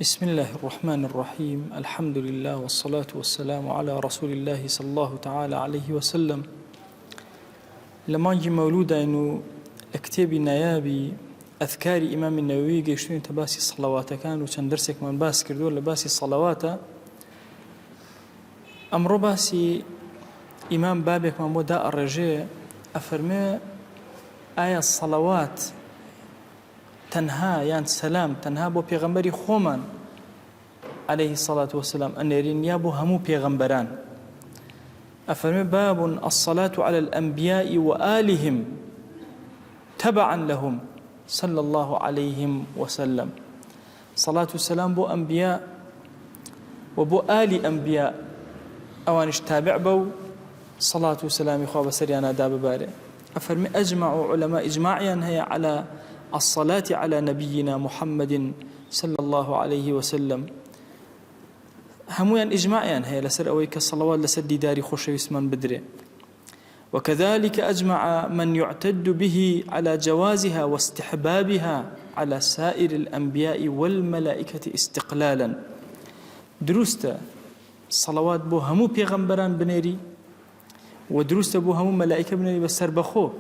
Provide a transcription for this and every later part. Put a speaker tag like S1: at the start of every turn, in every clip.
S1: بسم الله الرحمن الرحيم الحمد لله والصلاة والسلام على رسول الله صلى الله تعالى عليه وسلم. لمانجي مولودا إنه اكتبي نيابي أذكار إمام النووي قيشتوني تباسي الصلوات كان وشان درسك من باس كردو لباسي الصلوات أمر باسي إمام بابك من بداء الرجاء أفرمي آية الصلوات تنها يعني سلام تنها بو پیغمبری خومن عليه الصلاة والسلام أن يرين يابو همو پیغمبران أفرمي باب الصلاة على الأنبياء وآلهم تبعا لهم صلى الله عليهم وسلم. صلاة والسلام بو أنبياء وبو آل أنبياء أوانش تابع بو صلاة والسلام خواب سريانا داب باري. أفرمي أجمع علماء إجماعيا هي على الصلاة على نبينا محمد صلى الله عليه وسلم. همويا إجماعيا هي لسر أويك الصلوات لسر داري خوش يسمان بدري. وكذلك أجمع من يعتد به على جوازها واستحبابها على سائر الأنبياء والملائكة استقلالا. دروست صلوات بو همو پیغمبران بنيري ودروست بو همو ملائكة بنيري بسر بخو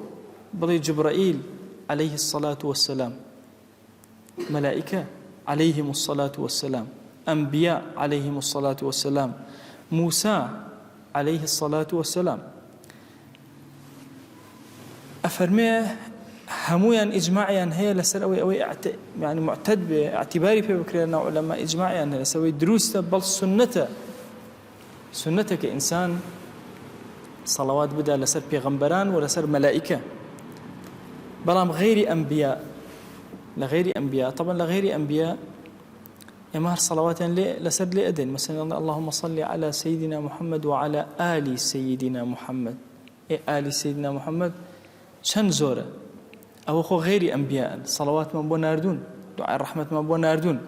S1: بضي جبرائيل عليه الصلاة والسلام، ملائكة عليهم الصلاة والسلام، أنبياء عليهم الصلاة والسلام، موسى عليه الصلاة والسلام. أفرميه همويا إجماعيا هي لسر أوي يعني معتد باعتباري في بكرنا علماء إجماعيا لسوي دروس بل سنتك كإنسان صلوات بدأ لسر بيغمبران ولسر ملائكة بلام غير أنبياء لغير أنبياء. طبعا لغير أنبياء يمهر صلوات لسر لأدن مثلا اللهم صل على سيدنا محمد وعلى آل سيدنا محمد. آل سيدنا محمد شن زورة أو خو غير أنبياء صلوات من بو ناردون دعاء الرحمة من بو ناردون.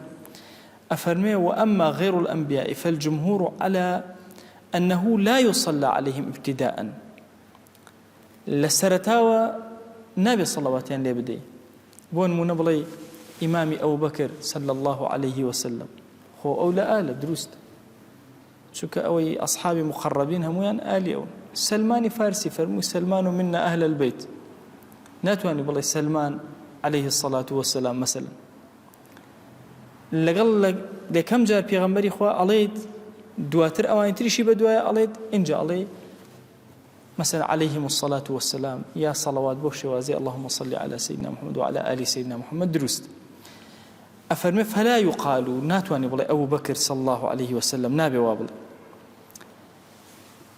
S1: أفرمي وأما غير الأنبياء فالجمهور على أنه لا يصلى عليهم ابتداء لسرتاوى نبي صلواتين لي بدي بون منبلي إمامي أبو بكر صلى الله عليه وسلم هو أولى آل دروست شك أوي أصحابي مقربين همويان آلي أو سلمان فارسي فرمو سلمان منا أهل البيت ناتواني بالله سلمان عليه الصلاة والسلام مثلا لقل لكم جار بيغمبري خوا عليت دواتر أواني تريشي بدوايا عليت إنجا علي مثلا عليهم الصلاة والسلام يا صلوات بوش وازي اللهم صل على سيدنا محمد وعلى آل سيدنا محمد دروست. أفرمي فلا يقال ناتواني بالله أبو بكر صلى الله عليه وسلم نابي وابل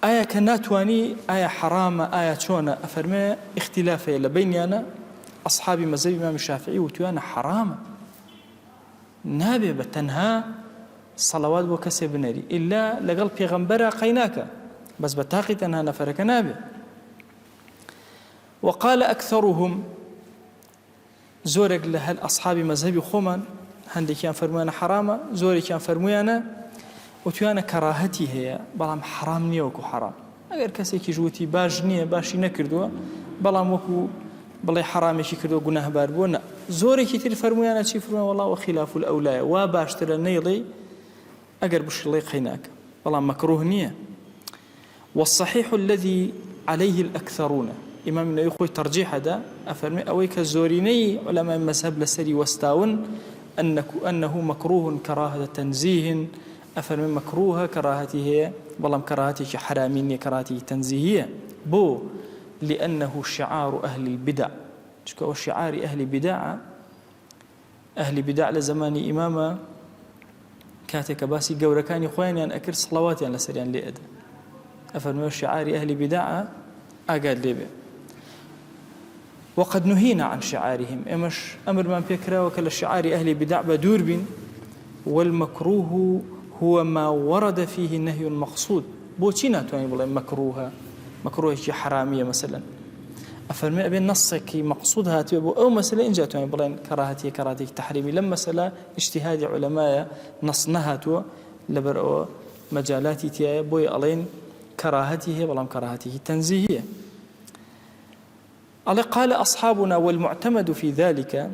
S1: آية كناتواني آية حرام آية شونا. أفرمي اختلافي لبيني أنا أصحابي مذهب الإمام الشافعي وتوانا حرام نابي بتنها صلوات وكسب ناري إلا لقل بيغمبرا قيناك بس بتاقي تنها نفرك نابي. وقال أكثرهم زورك لهل أصحابي مذهبي خومن هندي كان فرموانا حرامة زوري كان فرموانا وتوانا كراهتي هي بلام حرام نيوكو حرام أغير كسيكي جوتي باش نية باشي نكردوا بلام وكو بلي حرامي كي كردوا قناه باربونا زوري كتير فرموانا چي فرموانا والله وخلاف الأولاية وباشتر النيلي أغير بش الله قيناك بلام مكروه نية. والصحيح الذي عليه الأكثرون إمام النووي يقول ترجيح هذا أفرمي أويك الزوريني علماء المذهب لسري واستاون أنه مكروه كراهة تنزيه. أفرمي مكروه كراهته بلام كراهته حرامية كراهته تنزيهية بو لأنه شعار أهل البدع شكو شعار أهل بدع لزمان إمام كاتك باسي قوركاني خواني أن أكر صلواتي على سريان لأد. أفرمي شعار أهل بدع أقاد ليبه. وقد نهينا عن شعارهم إمش أمر من بيكرا وكل شعار أهل بدع بدور بين. والمكروه هو ما ورد فيه النهي المقصود بوتينا تواني بالله مكروه شي حرامية مثلا. أفرمي أبين نصك مقصودها تبو أو مثلا إن جاء تواني بالله كراهتي تحريمي لما مثلا اجتهاد علماء نصنها تو لبرأو مجالاتي تيا بوي ألين كراهته بلام كراهته تنزيهية. قال أصحابنا والمعتمد في ذلك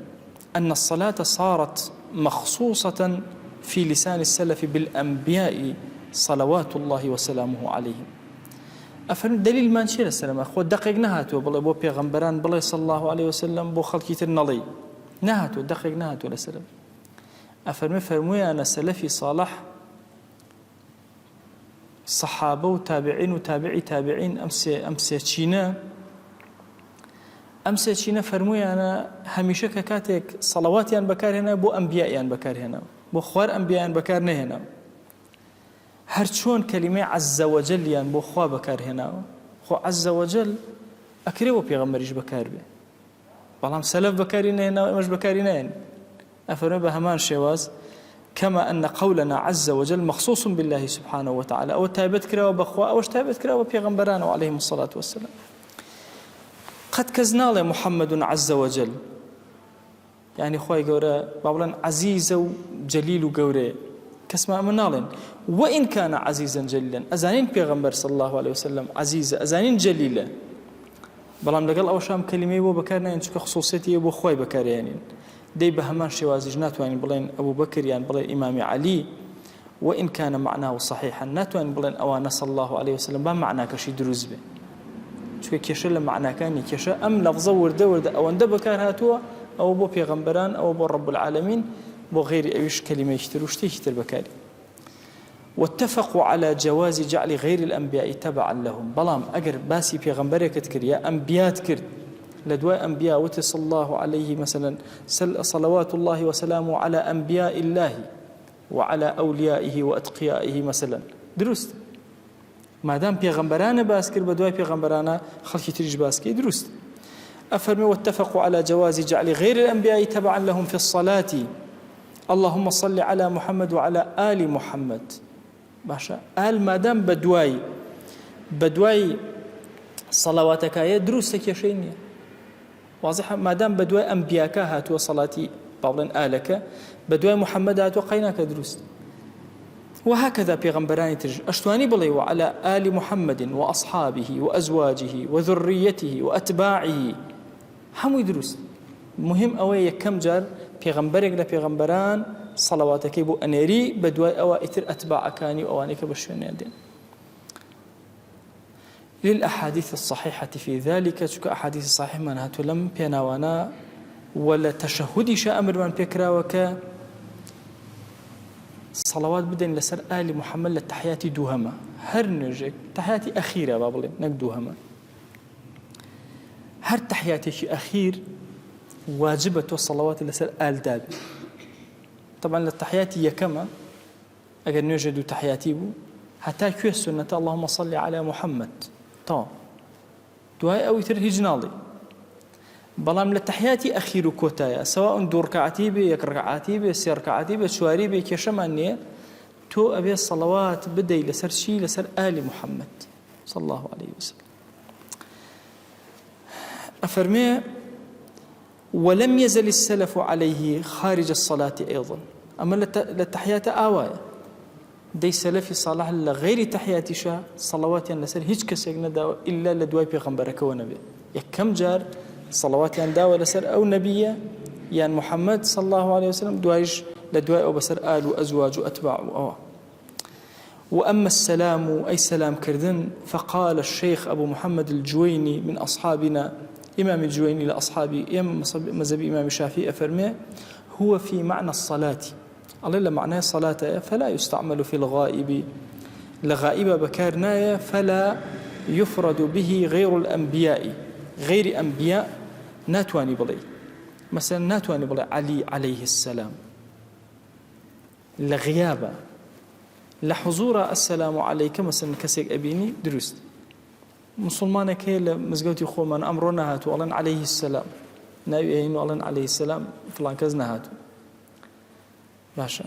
S1: أن الصلاة صارت مخصوصة في لسان السلف بالأنبياء صلوات الله وسلامه عليهم. أفرم دليل ما نشير السلام أخو دقيق نهاتو بلا بو بيغمبران بلا صلى الله عليه وسلم بو خلقي ترنالي نهاتو دقيق نهاتو لسلام. أفرم فرمويا أنا سلفي صالح صحابة وتابعين وتابعي تابعين أمسي تشينا فرمويا أنا هميشه كاتك صلواتي أن بكار هنا بو أنبياء أن بكار هنا بو خوار أنبياء أن بكار هنا هرچون كلمة عز وجل يعني بو خوا بكار هنا خو عز وجل أكرهه بيغمريش بكار به بلام سلف بكارين هنا مش بكارين هنا أفرمي بهمان شواز كما أن قولنا عز وجل مخصوص بالله سبحانه وتعالى أو تابت كراوة بخوا أو تابت كراوة بيغمبران عليهم الصلاة والسلام. قد كزنا محمد عز وجل يعني خواي قورا بابلان عزيز وجليل وقورا كسما منالين وإن كان عزيزا جليلا أزانين بيغمبر صلى الله عليه وسلم عزيزة أزانين جليلة بلام لقل أو شام كلمة وبكارنا ينشك خصوصيتي أبو خواي بكار يعني دي بهمان شوازج ناتوان بلين أبو بكر يعني بلين إمام علي وإن كان معناه صحيحا ناتوان بلين أوانا صلى الله عليه وسلم با معناه كشي دروز به شو كيشة لما معناه كان كيشة أم لفظة ورده أو أن بكار هاتوا أو بو بيغمبران أو بو رب العالمين بو غير أيش كلمة يشتروش تيشتر بكاري. واتفقوا على جواز جعل غير الأنبياء تبعا لهم بلام أجر باسي بيغمبرك تكر يا أنبياء تكر لدواء أنبياء وتصلى الله عليه مثلا صلوات الله وسلامه على أنبياء الله وعلى أوليائه وأتقيائه مثلا درست ما دام بيغمبرانا باسكر بدواء بيغمبرانا خلقي تريج باسكي درست. أفرمي واتفقوا على جواز جعل غير الأنبياء تبعا لهم في الصلاة اللهم صل على محمد وعلى آل محمد باشا آل ما دام بدواي صلواتك يا دروسك يا شيني واضح ما دام بدواي أنبياك هاتوا صلاتي بعضن آلك بدواي محمد هاتوا قيناك دروس وهكذا بيغمبراني ترج أشتواني بلي وعلى آل محمد وأصحابه وأزواجه وذريته وأتباعه هم يدرس مهم أوي كم جار بيغمبرك لبيغمبران صلواتك بو أنيري بدواي أوائتر أتباع كاني وأوانيك بشوين دين. للأحاديث الصحيحة في ذلك شك أحاديث الصحيحة منها تلم بيناوانا ولا تشهدي شاء أمر من بكرا وك صلوات بدن لسر آل محمد للتحيات دوهما هر نرجك تحياتي أخيرة بابلي نك دوهما هر تحياتي أخير واجبة الصلوات لسر آل دابي طبعا للتحيات يكما أجر نوجد تحياتي بو حتى كيو السنة اللهم صل على محمد طبعا دعاء أو يتر هجنالي بلام للتحياتي أخير كوتايا سواء دور ركعتي بي يك ركعتي بي سير ركعتي بي شواري بي كشمانية تو أبي الصلوات بدأ لسر شي لسر آل محمد صلى الله عليه وسلم. أفرمي ولم يزل السلف عليه خارج الصلاة أيضا أما للتحيات آوايا دي سلفي صالح لغير تحيات شاء صلوات النسر هيج كسيق نداوى إلا لدواي بيغمبرك ونبي يكم جار صلوات ينداوى لسر أو نبي يعني محمد صلى الله عليه وسلم دوايش لدواي أو بسر آل وأزواج وأتباع وأوى. وأما السلام أي سلام كردن فقال الشيخ أبو محمد الجويني من أصحابنا إمام الجويني لأصحابي مذهب إمام الشافعي أفرمي هو في معنى الصلاة الله معناه صلاة فلا يستعمل في الغائب لغائب بكارنايا فلا يفرد به غير الأنبياء غير أنبياء ناتواني بلي مثلا ناتواني بلي علي عليه السلام لغيابة لحضور السلام عليك مثلا كسيك أبيني درست مسلمانك هي لمزقوتي خوما أمرنا هاتو الله عليه السلام نايين الله عليه السلام فلان كزنا هاتو باشا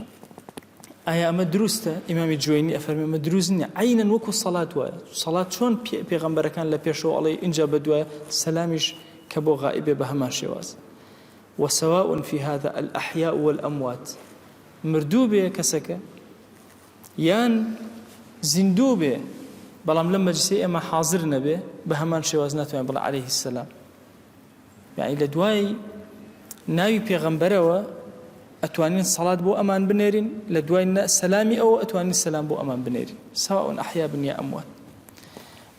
S1: آية أما دروسته إمام الجويني أفرمي أما دروسني عينا وكو الصلاة ويا صلاة شون بيغمبر كان لبيشو علي إنجا بدوا سلامش كبو غائبة بهما شواز. وسواء في هذا الأحياء والأموات مردوبة كسكة يان زندوبة بلام لما جسي أما حاضرنا به بهمان شواز ناتوين بلا عليه السلام يعني لدواي ناوي بيغمبروا ئەتوانین سەڵات بۆ ئەمان بنێرین لە دوای سەلامی ئەوە ئەتوانین سەلام بۆ ئەمان بنێرین سواء أحيا بن يا أموات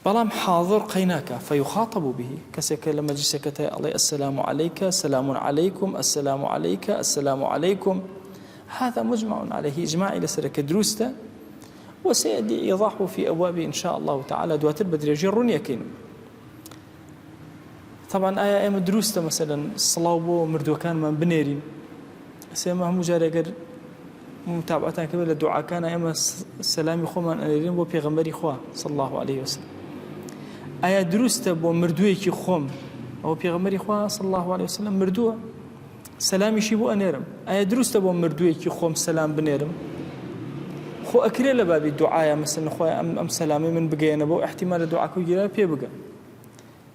S1: بەڵام حاضر قەیناکە فيخاطب به کەسێکە لە مەجلیسەکەتە ئەڵێ السلام عليك سلام عليكم السلام عليك السلام عليكم هذا مجمع عليه إجماعي لسرك دروسته وسيأتي إيضاحه في أبواب إن شاء الله تعالى دواتر بدرجة رنيكين طبعا آية أيام دروسته مثلا الصلاة بو مردو كان من بنيرين سيما هم جاري متابعتان كبيرة الدعاء كان أيام السلام خو من أنيرين بو بيغمبري خوا صلى الله عليه وسلم آية دروسته بو مردوي كي خوم أو بيغمبري خوا صلى الله عليه وسلم مردوه سلامي شي بو أنيرم آية دروسته بو مردوي كي خوم سلام بنيرم خو أكري لبابي الدعاء مثلا خويا أم سلامي من بقينا بو احتمال الدعاء كوجيرا بي بقى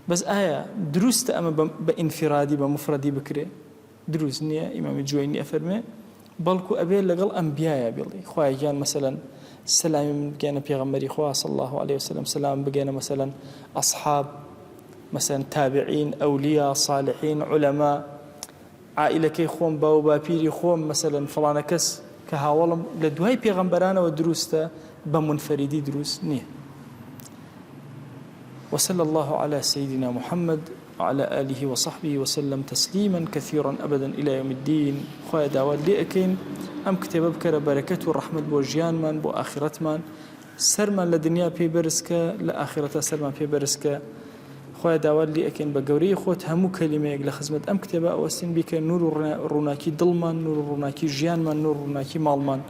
S1: بس آية دروست أما بانفرادي بمفردي بكري دروس نية إمام الجويني أفرمي بلكو أبي لقل أنبياء بيلي خويا كان مثلا سلام من بقينا بيغمري خويا صلى الله عليه وسلم سلام بقينا مثلا أصحاب مثلا تابعين أولياء صالحين علماء عائلة كي خوم باو بابيري خوم مثلا فلان كس كهاولم لدوهاي بيغمبرانا ودروستا بمنفردي دروس نيه وصلى الله على سيدنا محمد وعلى آله وصحبه وسلم تسليما كثيرا أبدا إلى يوم الدين خويا داود لأكين أم كتاب بكرة بركة والرحمة بوجيان من بو آخرت من سرما لدنيا بي برسكا لآخرة سرما بي برسكا خويا داود لأكين بقوري خوت همو كلمة لخزمة أم كتاب أوسن بك نور روناكي ظلمان نور روناكي جيان من نور روناكي مالمان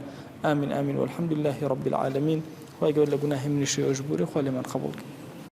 S1: آمين آمين والحمد لله رب العالمين خويا قول لقناه من شيء أجبوري خويا لمن قبولك